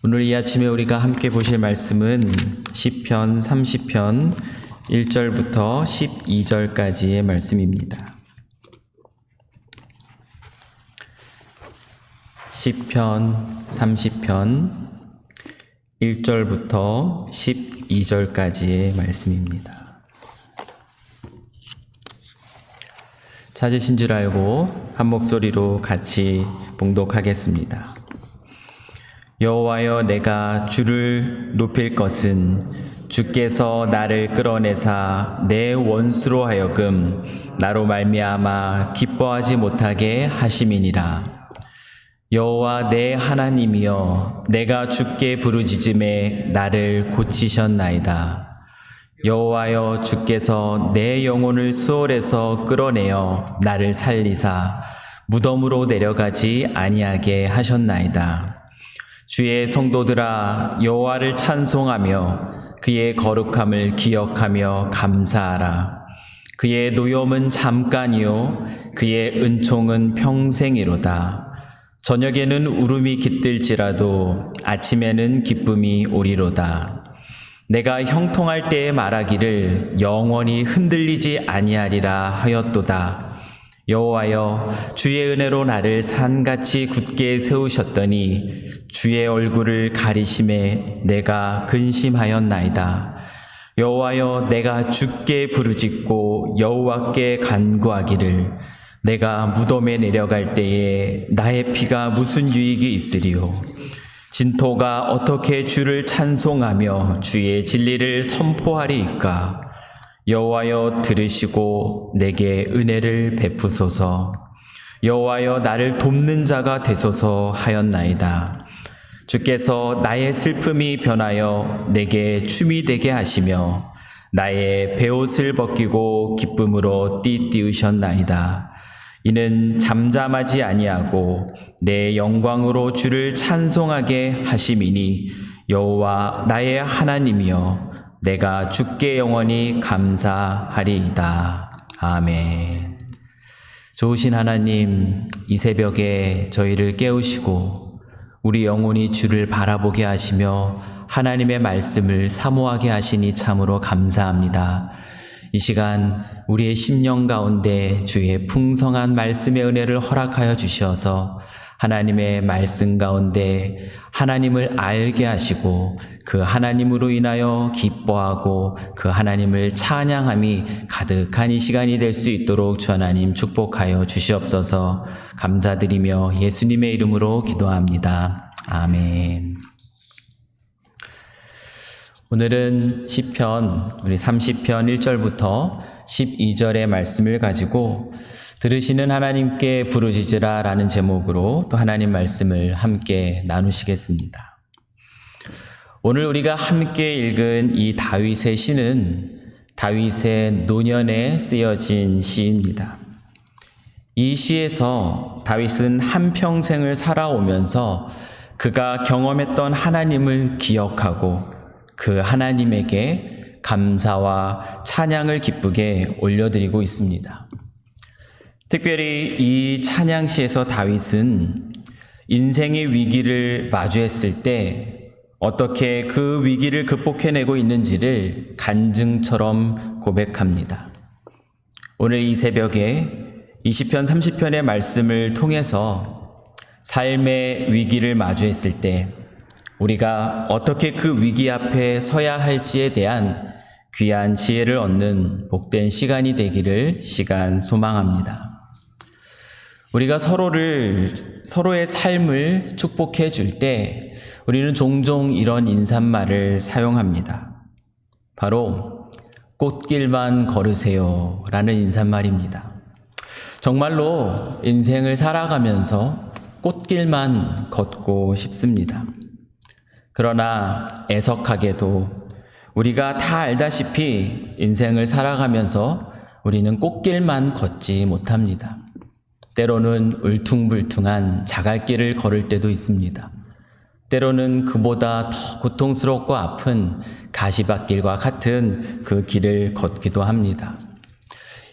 오늘 이 아침에 우리가 함께 보실 말씀은 시편 30편 1절부터 12절까지의 말씀입니다. 시편 30편 1절부터 12절까지의 말씀입니다. 찾으신 줄 알고 한 목소리로 같이 봉독하겠습니다. 여호와여, 내가 주를 높일 것은 주께서 나를 끌어내사 내 원수로 하여금 나로 말미암아 기뻐하지 못하게 하심이니라. 여호와 내 하나님이여, 내가 주께 부르짖음에 나를 고치셨나이다. 여호와여, 주께서 내 영혼을 수월에서 끌어내어 나를 살리사 무덤으로 내려가지 아니하게 하셨나이다. 주의 성도들아, 여호와를 찬송하며 그의 거룩함을 기억하며 감사하라. 그의 노염은 잠깐이요 그의 은총은 평생이로다. 저녁에는 울음이 깃들지라도 아침에는 기쁨이 오리로다. 내가 형통할 때에 말하기를 영원히 흔들리지 아니하리라 하였도다. 여호와여, 주의 은혜로 나를 산같이 굳게 세우셨더니 주의 얼굴을 가리심에 내가 근심하였나이다. 여호와여, 내가 주께 부르짖고 여호와께 간구하기를 내가 무덤에 내려갈 때에 나의 피가 무슨 유익이 있으리요. 진토가 어떻게 주를 찬송하며 주의 진리를 선포하리이까. 여호와여, 들으시고 내게 은혜를 베푸소서. 여호와여, 나를 돕는 자가 되소서 하였나이다. 주께서 나의 슬픔이 변하여 내게 춤이 되게 하시며 나의 베옷을 벗기고 기쁨으로 띠띠우셨나이다. 이는 잠잠하지 아니하고 내 영광으로 주를 찬송하게 하심이니 여호와 나의 하나님이여, 내가 주께 영원히 감사하리이다. 아멘. 좋으신 하나님, 이 새벽에 저희를 깨우시고 우리 영혼이 주를 바라보게 하시며 하나님의 말씀을 사모하게 하시니 참으로 감사합니다. 이 시간 우리의 심령 가운데 주의 풍성한 말씀의 은혜를 허락하여 주셔서 하나님의 말씀 가운데 하나님을 알게 하시고 그 하나님으로 인하여 기뻐하고 그 하나님을 찬양함이 가득한 이 시간이 될 수 있도록 주 하나님 축복하여 주시옵소서. 감사드리며 예수님의 이름으로 기도합니다. 아멘. 오늘은 시편 우리 30편 1절부터 12절의 말씀을 가지고 들으시는 하나님께 부르짖으라 라는 제목으로 또 하나님 말씀을 함께 나누시겠습니다. 오늘 우리가 함께 읽은 이 다윗의 시는 다윗의 노년에 쓰여진 시입니다. 이 시에서 다윗은 한평생을 살아오면서 그가 경험했던 하나님을 기억하고 그 하나님에게 감사와 찬양을 기쁘게 올려드리고 있습니다. 특별히 이 찬양시에서 다윗은 인생의 위기를 마주했을 때 어떻게 그 위기를 극복해내고 있는지를 간증처럼 고백합니다. 오늘 이 새벽에 20편 30편의 말씀을 통해서 삶의 위기를 마주했을 때 우리가 어떻게 그 위기 앞에 서야 할지에 대한 귀한 지혜를 얻는 복된 시간이 되기를 소망합니다. 우리가 서로의 삶을 축복해 줄 때 우리는 종종 이런 인사말을 사용합니다. 바로 꽃길만 걸으세요 라는 인사말입니다. 정말로 인생을 살아가면서 꽃길만 걷고 싶습니다. 그러나 애석하게도 우리가 다 알다시피 인생을 살아가면서 우리는 꽃길만 걷지 못합니다. 때로는 울퉁불퉁한 자갈길을 걸을 때도 있습니다. 때로는 그보다 더 고통스럽고 아픈 가시밭길과 같은 그 길을 걷기도 합니다.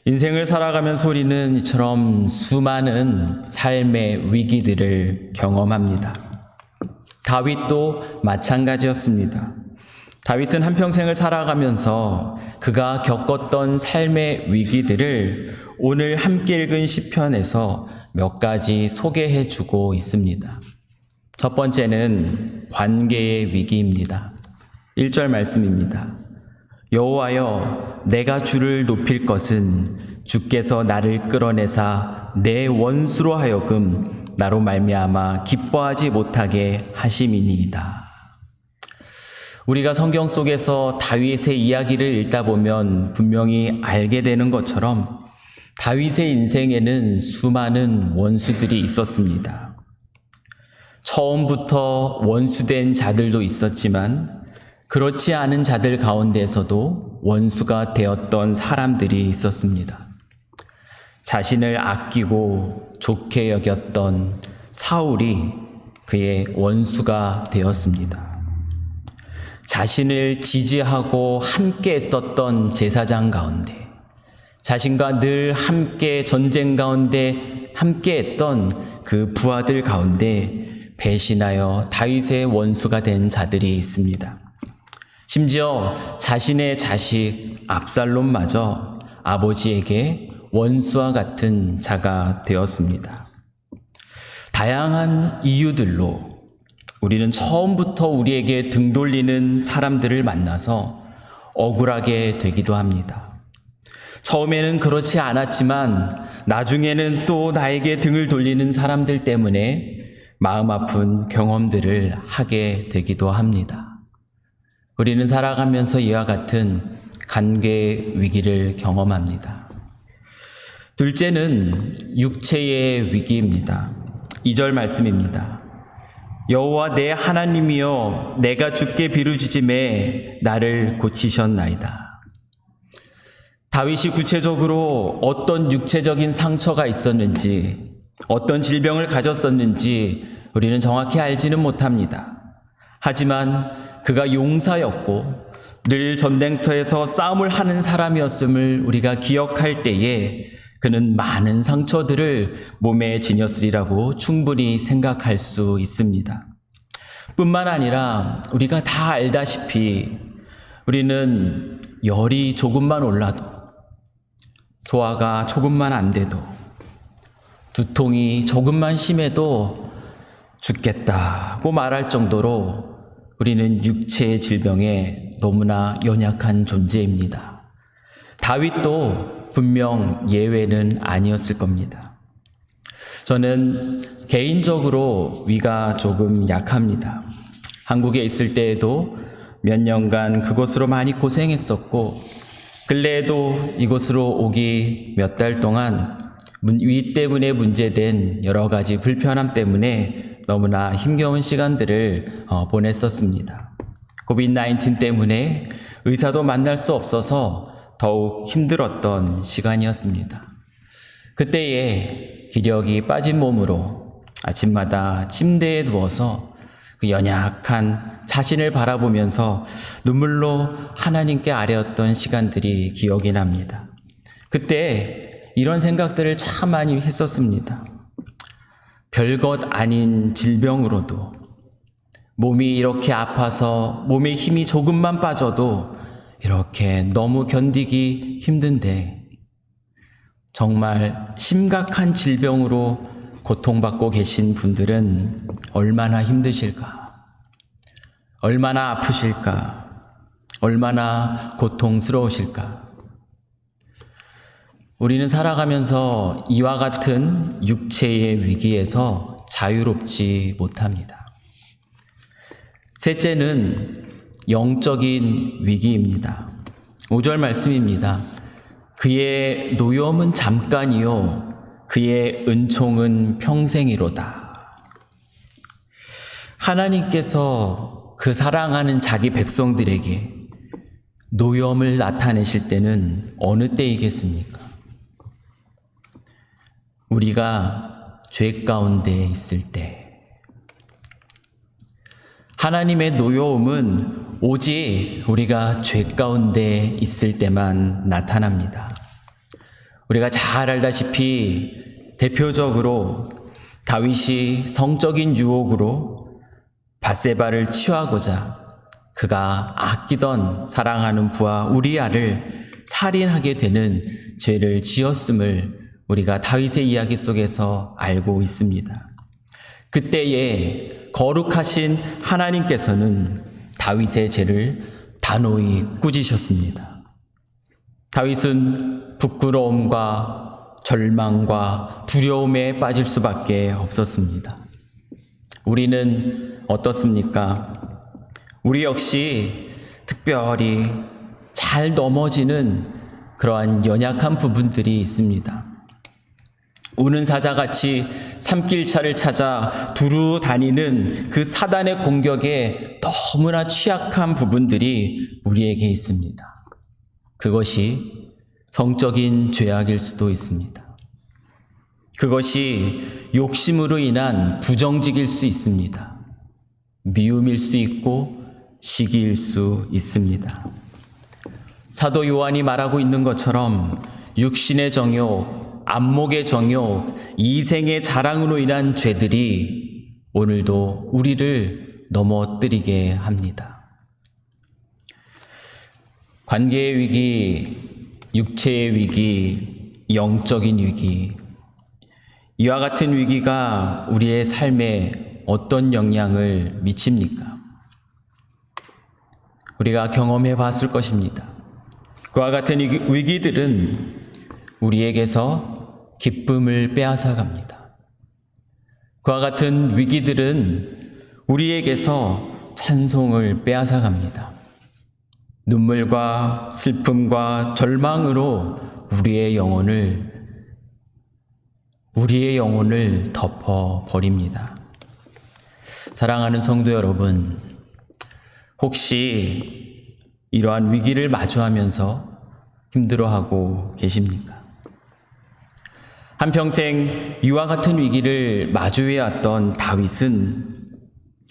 인생을 살아가면서 우리는 이처럼 수많은 삶의 위기들을 경험합니다. 다윗도 마찬가지였습니다. 다윗은 한평생을 살아가면서 그가 겪었던 삶의 위기들을 오늘 함께 읽은 시편에서 몇 가지 소개해 주고 있습니다. 첫 번째는 관계의 위기입니다. 1절 말씀입니다. 여호와여, 내가 주를 높일 것은 주께서 나를 끌어내사 내 원수로 하여금 나로 말미암아 기뻐하지 못하게 하심이니이다. 우리가 성경 속에서 다윗의 이야기를 읽다 보면 분명히 알게 되는 것처럼 다윗의 인생에는 수많은 원수들이 있었습니다. 처음부터 원수된 자들도 있었지만 그렇지 않은 자들 가운데에서도 원수가 되었던 사람들이 있었습니다. 자신을 아끼고 좋게 여겼던 사울이 그의 원수가 되었습니다. 자신을 지지하고 함께 했었던 제사장 가운데, 자신과 늘 함께 전쟁 가운데 함께 했던 그 부하들 가운데 배신하여 다윗의 원수가 된 자들이 있습니다. 심지어 자신의 자식 압살롬마저 아버지에게 원수와 같은 자가 되었습니다. 다양한 이유들로 우리는 처음부터 우리에게 등 돌리는 사람들을 만나서 억울하게 되기도 합니다. 처음에는 그렇지 않았지만 나중에는 또 나에게 등을 돌리는 사람들 때문에 마음 아픈 경험들을 하게 되기도 합니다. 우리는 살아가면서 이와 같은 관계의 위기를 경험합니다. 둘째는 육체의 위기입니다. 2절 말씀입니다. 여호와 내 하나님이여, 내가 주께 비루짖음에 나를 고치셨나이다. 다윗이 구체적으로 어떤 육체적인 상처가 있었는지, 어떤 질병을 가졌었는지 우리는 정확히 알지는 못합니다. 하지만 그가 용사였고 늘 전쟁터에서 싸움을 하는 사람이었음을 우리가 기억할 때에 그는 많은 상처들을 몸에 지녔으리라고 충분히 생각할 수 있습니다. 뿐만 아니라 우리가 다 알다시피 우리는 열이 조금만 올라도, 소화가 조금만 안 돼도, 두통이 조금만 심해도 죽겠다고 말할 정도로 우리는 육체의 질병에 너무나 연약한 존재입니다. 다윗도 분명 예외는 아니었을 겁니다. 저는 개인적으로 위가 조금 약합니다. 한국에 있을 때에도 몇 년간 그곳으로 많이 고생했었고, 근래에도 이곳으로 오기 몇 달 동안 위 때문에 문제된 여러 가지 불편함 때문에 너무나 힘겨운 시간들을 보냈었습니다. 코비드-19 때문에 의사도 만날 수 없어서 더욱 힘들었던 시간이었습니다. 그때에 기력이 빠진 몸으로 아침마다 침대에 누워서 그 연약한 자신을 바라보면서 눈물로 하나님께 아뢰었던 시간들이 기억이 납니다. 그때 이런 생각들을 참 많이 했었습니다. 별것 아닌 질병으로도 몸이 이렇게 아파서 몸에 힘이 조금만 빠져도 이렇게 너무 견디기 힘든데, 정말 심각한 질병으로 고통받고 계신 분들은 얼마나 힘드실까? 얼마나 아프실까? 얼마나 고통스러우실까? 우리는 살아가면서 이와 같은 육체의 위기에서 자유롭지 못합니다. 셋째는 영적인 위기입니다. 5절 말씀입니다. 그의 노염은 잠깐이요 그의 은총은 평생이로다. 하나님께서 그 사랑하는 자기 백성들에게 노염을 나타내실 때는 어느 때이겠습니까? 우리가 죄 가운데 있을 때. 하나님의 노여움은 오직 우리가 죄 가운데 있을 때만 나타납니다. 우리가 잘 알다시피 대표적으로 다윗이 성적인 유혹으로 밧세바를 취하고자 그가 아끼던 사랑하는 부하 우리아를 살인하게 되는 죄를 지었음을 우리가 다윗의 이야기 속에서 알고 있습니다. 그때에 거룩하신 하나님께서는 다윗의 죄를 단호히 꾸짖으셨습니다. 다윗은 부끄러움과 절망과 두려움에 빠질 수밖에 없었습니다. 우리는 어떻습니까? 우리 역시 특별히 잘 넘어지는 그러한 연약한 부분들이 있습니다. 우는 사자같이 산길차를 찾아 두루 다니는 그 사단의 공격에 너무나 취약한 부분들이 우리에게 있습니다. 그것이 성적인 죄악일 수도 있습니다. 그것이 욕심으로 인한 부정직일 수 있습니다. 미움일 수 있고 시기일 수 있습니다. 사도 요한이 말하고 있는 것처럼 육신의 정욕, 안목의 정욕, 이생의 자랑으로 인한 죄들이 오늘도 우리를 넘어뜨리게 합니다. 관계의 위기, 육체의 위기, 영적인 위기, 이와 같은 위기가 우리의 삶에 어떤 영향을 미칩니까? 우리가 경험해 봤을 것입니다. 그와 같은 위기들은 우리에게서 기쁨을 빼앗아 갑니다. 그와 같은 위기들은 우리에게서 찬송을 빼앗아 갑니다. 눈물과 슬픔과 절망으로 우리의 영혼을 덮어버립니다. 사랑하는 성도 여러분, 혹시 이러한 위기를 마주하면서 힘들어하고 계십니까? 한평생 이와 같은 위기를 마주해왔던 다윗은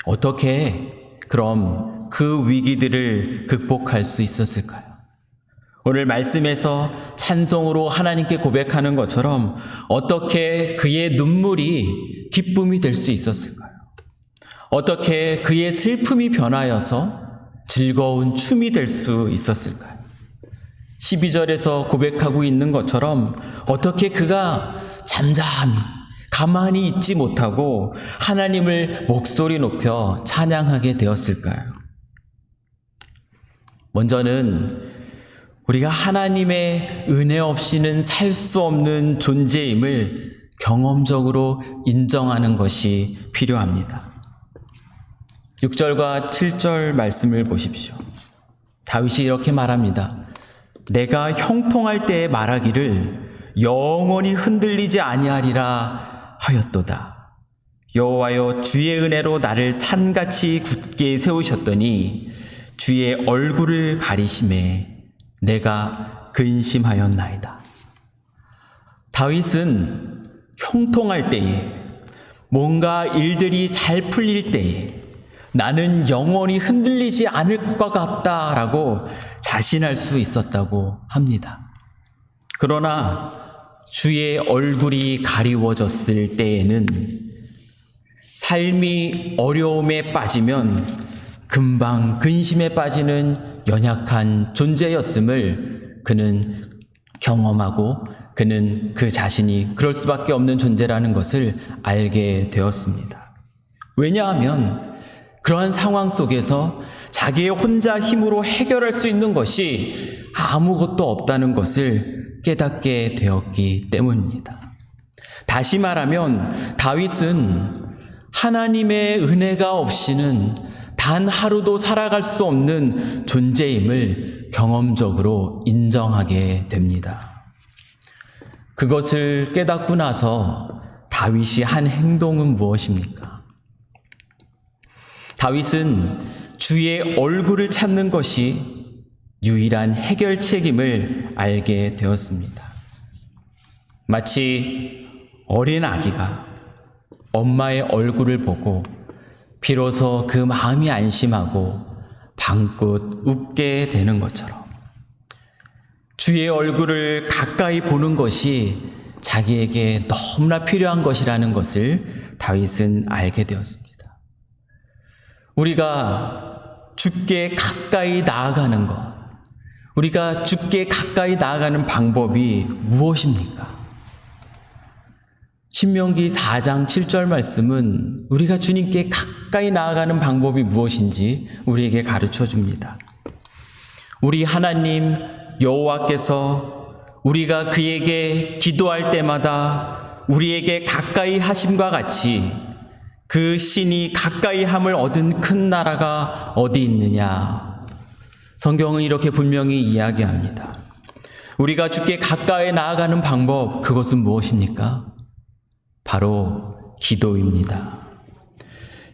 어떻게 그럼 그 위기들을 극복할 수 있었을까요? 오늘 말씀에서 찬송으로 하나님께 고백하는 것처럼 어떻게 그의 눈물이 기쁨이 될 수 있었을까요? 어떻게 그의 슬픔이 변하여서 즐거운 춤이 될 수 있었을까요? 12절에서 고백하고 있는 것처럼 어떻게 그가 잠잠히 가만히 있지 못하고 하나님을 목소리 높여 찬양하게 되었을까요? 먼저는 우리가 하나님의 은혜 없이는 살 수 없는 존재임을 경험적으로 인정하는 것이 필요합니다. 6절과 7절 말씀을 보십시오. 다윗이 이렇게 말합니다. 내가 형통할 때에 말하기를 영원히 흔들리지 아니하리라 하였도다. 여호와여, 주의 은혜로 나를 산같이 굳게 세우셨더니 주의 얼굴을 가리심에 내가 근심하였나이다. 다윗은 형통할 때에, 뭔가 일들이 잘 풀릴 때에 나는 영원히 흔들리지 않을 것 같다라고 자신할 수 있었다고 합니다. 그러나 주의 얼굴이 가리워졌을 때에는 삶이 어려움에 빠지면 금방 근심에 빠지는 연약한 존재였음을 그는 경험하고 그는 그 자신이 그럴 수밖에 없는 존재라는 것을 알게 되었습니다. 왜냐하면 그러한 상황 속에서 자기의 혼자 힘으로 해결할 수 있는 것이 아무것도 없다는 것을 깨닫게 되었기 때문입니다. 다시 말하면 다윗은 하나님의 은혜가 없이는 단 하루도 살아갈 수 없는 존재임을 경험적으로 인정하게 됩니다. 그것을 깨닫고 나서 다윗이 한 행동은 무엇입니까? 다윗은 주의 얼굴을 찾는 것이 유일한 해결책임을 알게 되었습니다. 마치 어린 아기가 엄마의 얼굴을 보고 비로소 그 마음이 안심하고 방긋 웃게 되는 것처럼 주의 얼굴을 가까이 보는 것이 자기에게 너무나 필요한 것이라는 것을 다윗은 알게 되었습니다. 우리가 주께 가까이 나아가는 것, 우리가 주께 가까이 나아가는 방법이 무엇입니까? 신명기 4장 7절 말씀은 우리가 주님께 가까이 나아가는 방법이 무엇인지 우리에게 가르쳐 줍니다. 우리 하나님 여호와께서 우리가 그에게 기도할 때마다 우리에게 가까이 하심과 같이 그 신이 가까이 함을 얻은 큰 나라가 어디 있느냐? 성경은 이렇게 분명히 이야기합니다. 우리가 주께 가까이 나아가는 방법, 그것은 무엇입니까? 바로 기도입니다.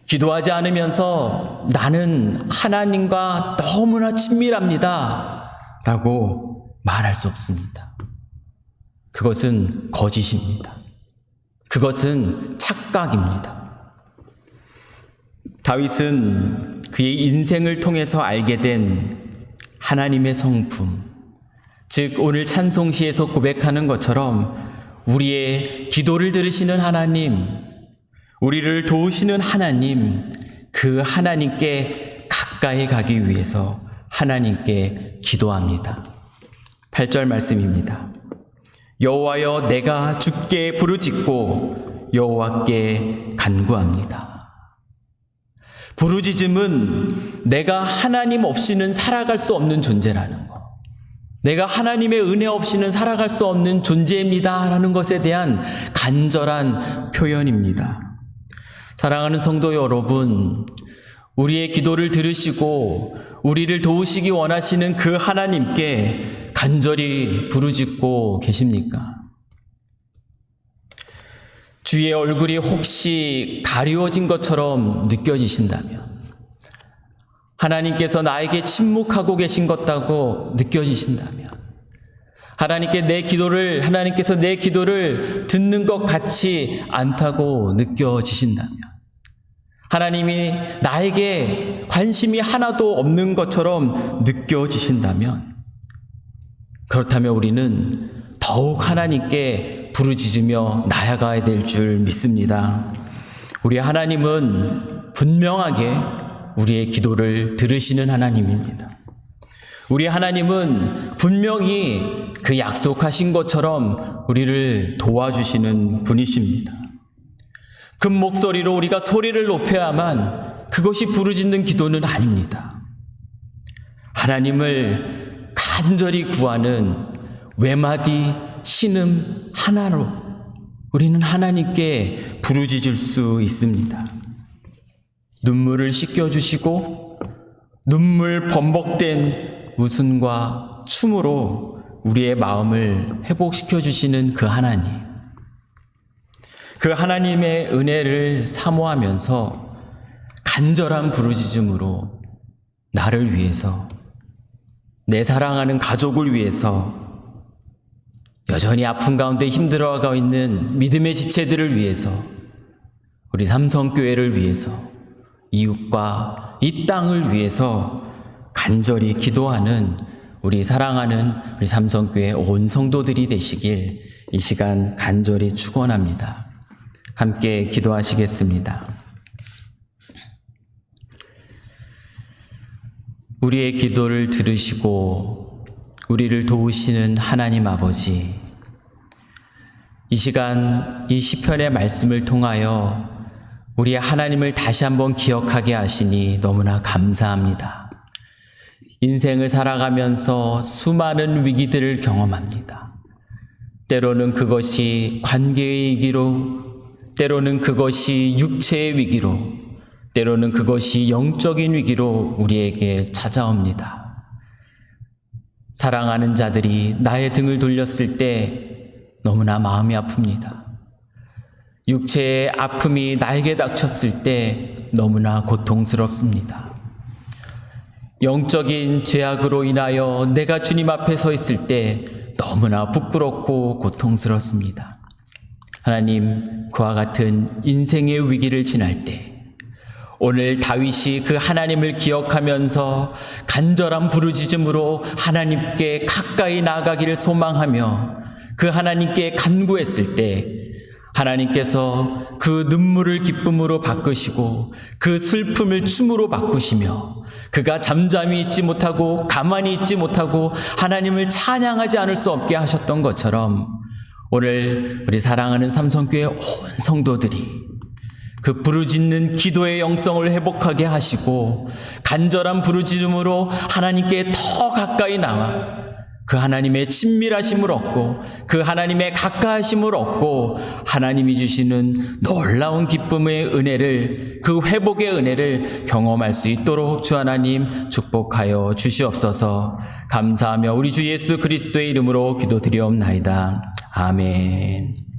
기도하지 않으면서 나는 하나님과 너무나 친밀합니다 라고 말할 수 없습니다. 그것은 거짓입니다. 그것은 착각입니다. 다윗은 그의 인생을 통해서 알게 된 하나님의 성품, 즉 오늘 찬송시에서 고백하는 것처럼 우리의 기도를 들으시는 하나님, 우리를 도우시는 하나님, 그 하나님께 가까이 가기 위해서 하나님께 기도합니다. 8절 말씀입니다. 여호와여, 내가 주께 부르짖고 여호와께 간구합니다. 부르짖음은 내가 하나님 없이는 살아갈 수 없는 존재라는 것, 내가 하나님의 은혜 없이는 살아갈 수 없는 존재입니다 라는 것에 대한 간절한 표현입니다. 사랑하는 성도 여러분, 우리의 기도를 들으시고 우리를 도우시기 원하시는 그 하나님께 간절히 부르짖고 계십니까? 주의 얼굴이 혹시 가리워진 것처럼 느껴지신다면, 하나님께서 나에게 침묵하고 계신 것 같다고 느껴지신다면, 하나님께서 내 기도를 듣는 것 같지 않다고 느껴지신다면, 하나님이 나에게 관심이 하나도 없는 것처럼 느껴지신다면, 그렇다면 우리는 더욱 하나님께 부르짖으며 나아가야 될 줄 믿습니다. 우리 하나님은 분명하게 우리의 기도를 들으시는 하나님입니다. 우리 하나님은 분명히 그 약속하신 것처럼 우리를 도와주시는 분이십니다. 큰 목소리로 우리가 소리를 높여야만 그것이 부르짖는 기도는 아닙니다. 하나님을 간절히 구하는 외마디 신음 하나로 우리는 하나님께 부르짖을 수 있습니다. 눈물을 씻겨주시고 눈물 범벅된 웃음과 춤으로 우리의 마음을 회복시켜주시는 그 하나님, 그 하나님의 은혜를 사모하면서 간절한 부르짖음으로 나를 위해서, 내 사랑하는 가족을 위해서, 여전히 아픔 가운데 힘들어가고 있는 믿음의 지체들을 위해서, 우리 삼성교회를 위해서, 이웃과 이 땅을 위해서 간절히 기도하는 우리 사랑하는 우리 삼성교회 온 성도들이 되시길 이 시간 간절히 축원합니다. 함께 기도하시겠습니다. 우리의 기도를 들으시고 우리를 도우시는 하나님 아버지, 이 시간 이 시편의 말씀을 통하여 우리의 하나님을 다시 한번 기억하게 하시니 너무나 감사합니다. 인생을 살아가면서 수많은 위기들을 경험합니다. 때로는 그것이 관계의 위기로, 때로는 그것이 육체의 위기로, 때로는 그것이 영적인 위기로 우리에게 찾아옵니다. 사랑하는 자들이 나의 등을 돌렸을 때 너무나 마음이 아픕니다. 육체의 아픔이 나에게 닥쳤을 때 너무나 고통스럽습니다. 영적인 죄악으로 인하여 내가 주님 앞에 서 있을 때 너무나 부끄럽고 고통스럽습니다. 하나님, 그와 같은 인생의 위기를 지날 때 오늘 다윗이 그 하나님을 기억하면서 간절한 부르짖음으로 하나님께 가까이 나아가기를 소망하며 그 하나님께 간구했을 때 하나님께서 그 눈물을 기쁨으로 바꾸시고 그 슬픔을 춤으로 바꾸시며 그가 잠잠히 있지 못하고 가만히 있지 못하고 하나님을 찬양하지 않을 수 없게 하셨던 것처럼 오늘 우리 사랑하는 삼성교회 온 성도들이 그 부르짖는 기도의 영성을 회복하게 하시고 간절한 부르짖음으로 하나님께 더 가까이 나와 그 하나님의 친밀하심을 얻고 그 하나님의 가까이심을 얻고 하나님이 주시는 놀라운 기쁨의 은혜를, 그 회복의 은혜를 경험할 수 있도록 주 하나님 축복하여 주시옵소서. 감사하며 우리 주 예수 그리스도의 이름으로 기도드리옵나이다. 아멘.